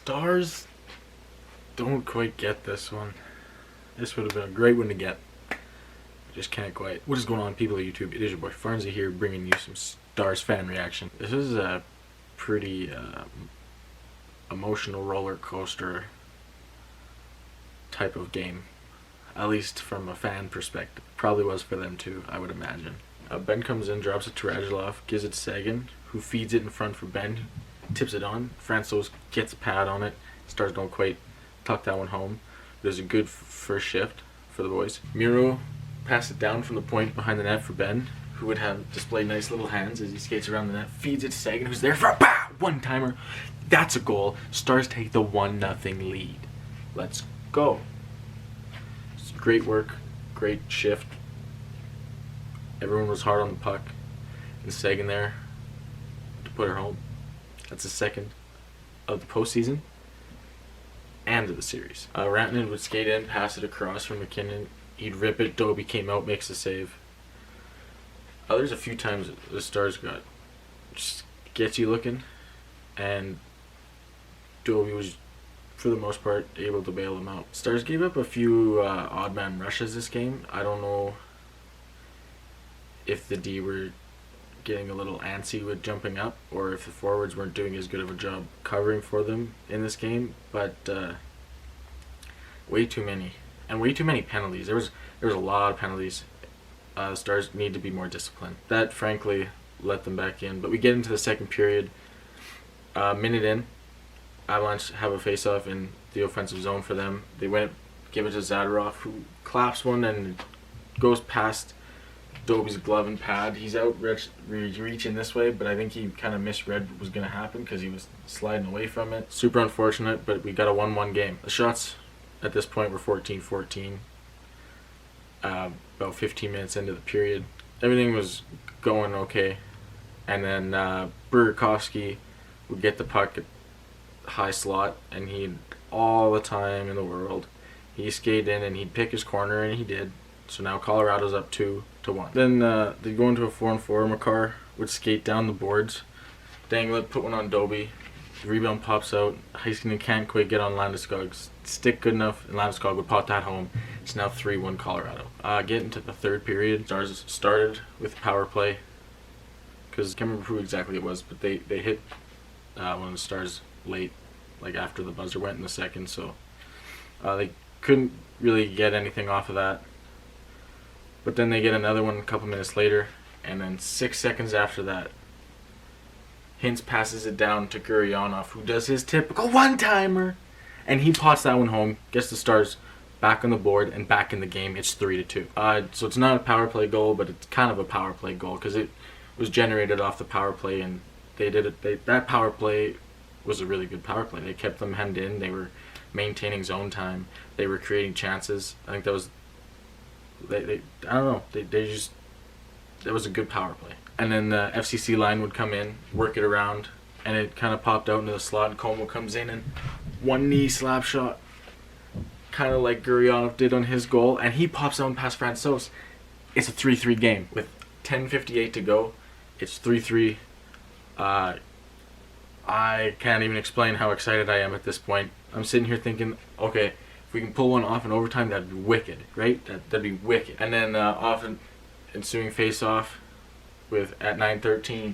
Stars don't quite get this one. This would have been a great one to get. Just can't quite. What is going on, people of YouTube? It is your boy Farnsey here, bringing you some Stars fan reaction. This is a pretty emotional roller coaster type of game, at least from a fan perspective. Probably was for them too, I would imagine. Ben comes in, drops it to Radulov, gives it to Sagan, who feeds it in front for Ben, tips it on. Francouz gets a pad on it. Stars don't quite tuck that one home. There's a good first shift for the boys. Miro passed it down from the point behind the net for Ben, who would have displayed nice little hands as he skates around the net, feeds it to Sagan, who's there for a one-timer. That's a goal. Stars take the 1-0 lead. Let's go. It's great work, great shift. Everyone was hard on the puck, and Sagan there to put her home. That's the second of the postseason and of the series. Rantanen would skate in, pass it across from McKinnon. He'd rip it. Dobie came out, makes the save. There's a few times the Stars got just gets you looking, and Dobie was, for the most part, able to bail them out. Stars gave up a few odd man rushes this game. I don't know if the D were getting a little antsy with jumping up, or if the forwards weren't doing as good of a job covering for them in this game, but way too many, and way too many penalties. There was a lot of penalties. The Stars need to be more disciplined. That, frankly, let them back in. But we get into the second period. Minute in, Avalanche have a face-off in the offensive zone for them. They give it to Zadorov, who claps one and goes past Dobie's glove and pad. He's out reaching this way, but I think he kind of misread what was going to happen because he was sliding away from it. Super unfortunate, but we got a 1-1 game. The shots at this point were 14-14. About 15 minutes into the period, everything was going okay, and then Burakovsky would get the puck at high slot, and he'd all the time in the world he skated in and he'd pick his corner, and he did. So now Colorado's up 2-1. Then they'd go into a 4-on-4. Makar would skate down the boards, dangle it, put one on Dobie. The rebound pops out. Heiskanen can't quite get on Landeskog's stick good enough, and Landeskog would pot that home. It's now 3-1 Colorado. Getting to the third period, Stars started with power play, because I can't remember who exactly it was, but they hit one of the Stars late, like after the buzzer went in the second, so they couldn't really get anything off of that. But then they get another one a couple minutes later, and then 6 seconds after that, Hintz passes it down to Gurionov, who does his typical one-timer, and he pots that one home, gets the Stars back on the board and back in the game. It's 3-2. So it's not a power play goal, but it's kind of a power play goal because it was generated off the power play, and they did it. That power play was a really good power play. They kept them hemmed in. They were maintaining zone time. They were creating chances. I think that was. I don't know. They just. That was a good power play. And then the FCC line would come in, work it around, and it kind of popped out into the slot, and Como comes in and one knee slap shot, kind of like Gurionov did on his goal, and he pops out past Francouz. It's a 3-3 game with 10:58 to go. It's 3-3. I can't even explain how excited I am at this point. I'm sitting here thinking, okay, if we can pull one off in overtime, that'd be wicked, right? That'd be wicked. And then off an ensuing face-off with at 9:13,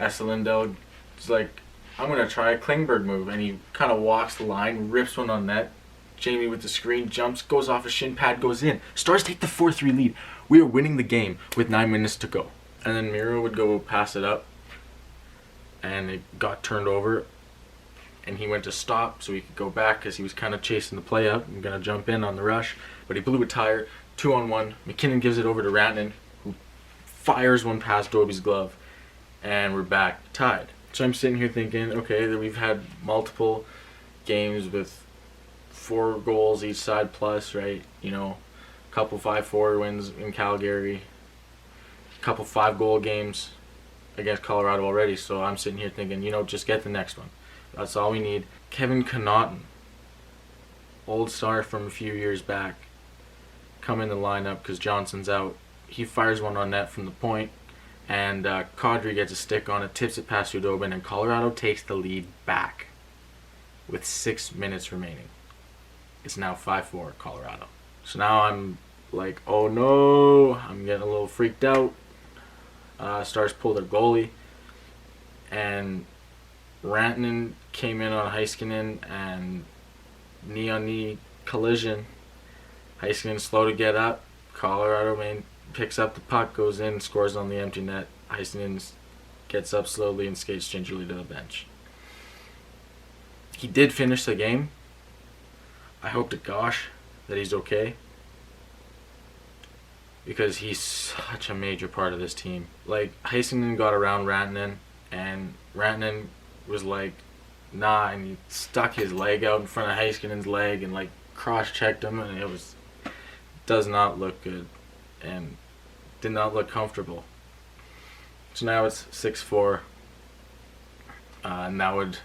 Esselindel is like, I'm going to try a Klingberg move, and he kind of walks the line, rips one on net. Jamie with the screen jumps, goes off a shin pad, goes in. Stars take the 4-3 lead. We are winning the game with 9 minutes to go. And then Miro would go pass it up, and it got turned over, and he went to stop so he could go back because he was kind of chasing the play up and going to jump in on the rush, but he blew a tire. 2-on-1. McKinnon gives it over to Rantanen, who fires one past Dobie's glove, and we're back tied. So I'm sitting here thinking, okay, that we've had multiple games with 4 goals each side plus, right? You know, a couple 5-4 wins in Calgary, a couple 5-goal games against Colorado already. So I'm sitting here thinking, you know, just get the next one. That's all we need. Kevin Connaughton, old star from a few years back, come in the lineup because Johnson's out. He fires one on net from the point, and Kadri gets a stick on it, tips it past Udobin, and Colorado takes the lead back. with 6 minutes remaining. It's now 5-4 Colorado. So now I'm like, oh no, I'm getting a little freaked out. Stars pulled their goalie, and Rantanen came in on Heiskanen, and knee-on-knee collision. Heiskanen slow to get up. Colorado picks up the puck, goes in, scores on the empty net. Heiskanen gets up slowly and skates gingerly to the bench. He did finish the game. I hope to gosh that he's okay, because he's such a major part of this team. Like, Heiskanen got around Rantanen, and Rantanen was like, nah, and he stuck his leg out in front of Heiskanen's leg and like cross-checked him, and does not look good and did not look comfortable. So now it's 6-4, and that would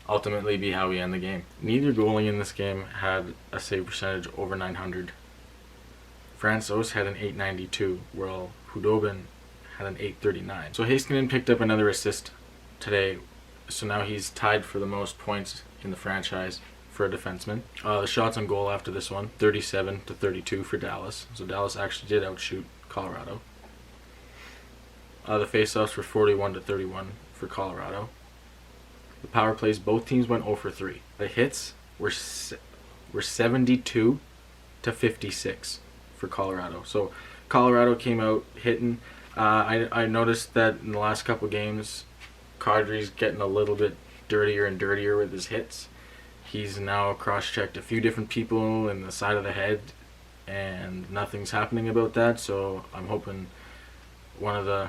ultimately be how we end the game. Neither goalie in this game had a save percentage over 900. Francouz had an 892, while Hudobin had an 839. So Heiskanen picked up another assist today, so now he's tied for the most points in the franchise for a defenseman. The shots on goal after this one, 37-32 for Dallas. So Dallas actually did outshoot Colorado. The faceoffs were 41-31 for Colorado. The power plays, both teams went 0 for 3. The hits were 72-56 for Colorado. So Colorado came out hitting. I noticed that in the last couple games, Kadri's getting a little bit dirtier and dirtier with his hits. He's now cross-checked a few different people in the side of the head, and nothing's happening about that. So I'm hoping one of the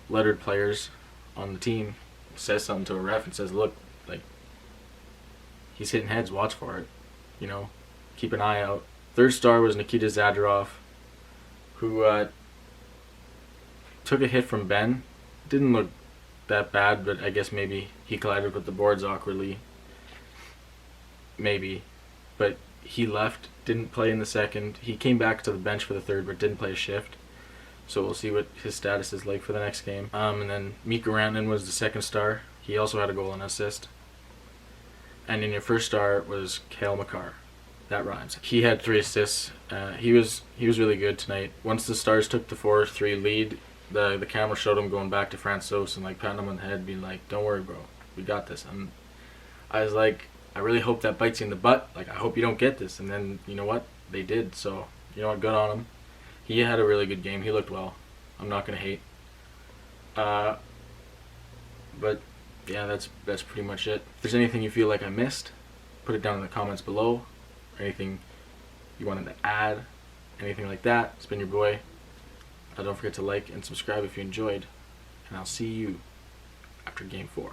lettered players on the team says something to a ref and says, look, like, he's hitting heads, watch for it, keep an eye out. Third star was Nikita Zadorov, who took a hit from Ben. Didn't look that bad, but I guess maybe he collided with the boards awkwardly, maybe, but he left, didn't play in the second. He came back to the bench for the third, but didn't play a shift. So we'll see what his status is like for the next game. And then Mikko Rantanen was the second star. He also had a goal and assist. And in your first star was Cale Makar. That rhymes. He had 3 assists. He was really good tonight. Once the Stars took the 4-3 lead, the camera showed him going back to Francouz and like patting him on the head, being like, "Don't worry, bro. We got this." And I was like, I really hope that bites you in the butt. Like, I hope you don't get this. And then, you know what? They did. So, you know what? Good on him. He had a really good game. He looked well. I'm not going to hate. But, yeah, that's pretty much it. If there's anything you feel like I missed, put it down in the comments below. Anything you wanted to add, anything like that, it's been your boy. Don't forget to like and subscribe if you enjoyed. And I'll see you after Game 4.